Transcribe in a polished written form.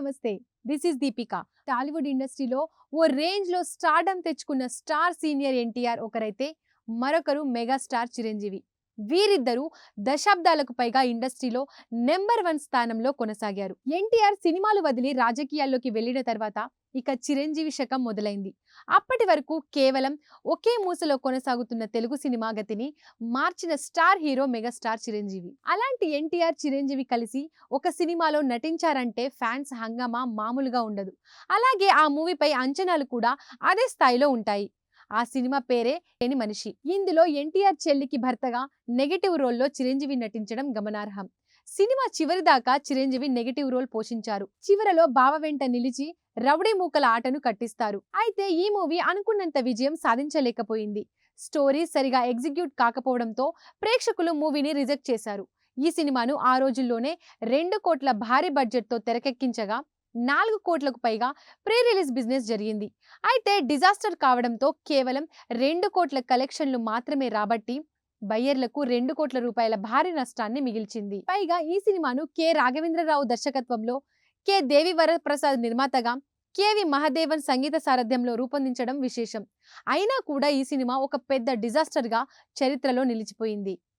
నమస్తే. This is Deepika. Tollywood ఇండస్ట్రీలో ఓ రేంజ్‌లో స్టార్డమ్ తెచ్చుకున్న స్టార్ సీనియర్ ఎన్టీఆర్ ఒకరైతే, మరొకరు మెగాస్టార్ చిరంజీవి. వీరిద్దరూ దశాబ్దాలకు పైగా ఇండస్ట్రీలో నెంబర్ 1 స్థానంలో కొనసాగారు. ఎన్టీఆర్ సినిమాలు వదిలి రాజకీయాల్లోకి వెళ్ళిన తర్వాత ఇక చిరంజీవి శకం మొదలైంది. అప్పటి వరకు కేవలం ఒకే మూసలో కొనసాగుతున్న తెలుగు సినిమా గతిని మార్చిన స్టార్ హీరో మెగాస్టార్ చిరంజీవి. అలాంటి ఎన్టీఆర్, చిరంజీవి కలిసి ఒక సినిమాలో నటించారంటే ఫ్యాన్స్ హంగామా మామూలుగా ఉండదు. అలాగే ఆ మూవీపై అంచనాలు కూడా అదే స్థాయిలో ఉంటాయి. ఆ సినిమా పేరే లేని మనిషి. ఇందులో ఎన్టీఆర్ చెల్లికి భర్తగా నెగెటివ్ రోల్లో చిరంజీవి నటించడం గమనార్హం. సినిమా చివరి దాకా చిరంజీవి నెగెటివ్ రోల్ పోషించారు. చివరలో బావ వెంట నిలిచి రౌడీ మూకల ఆటను కట్టిస్తారు. అయితే ఈ మూవీ అనుకున్నంత విజయం సాధించలేకపోయింది. స్టోరీ సరిగా ఎగ్జిక్యూట్ కాకపోవడంతో ప్రేక్షకులు మూవీని రిజెక్ట్ చేశారు. ఈ సినిమాను ఆ రోజుల్లోనే 2 కోట్ల భారీ బడ్జెట్తో తెరకెక్కించగా 4 కోట్లకు పైగా ప్రీ రిలీజ్ బిజినెస్ జరిగింది. అయితే డిజాస్టర్ కావడంతో కేవలం 2 కోట్ల కలెక్షన్లు మాత్రమే రాబట్టి బయ్యర్లకు 2 కోట్ల రూపాయల భారీ నష్టాన్ని మిగిల్చింది. పైగా ఈ సినిమాను కె రాఘవేంద్రరావు దర్శకత్వంలో, కె దేవి వరప్రసాద్ నిర్మాతగా, కెవి మహదేవన్ సంగీత సారథ్యంలో రూపొందించడం విశేషం. అయినా కూడా ఈ సినిమా ఒక పెద్ద డిజాస్టర్గా చరిత్రలో నిలిచిపోయింది.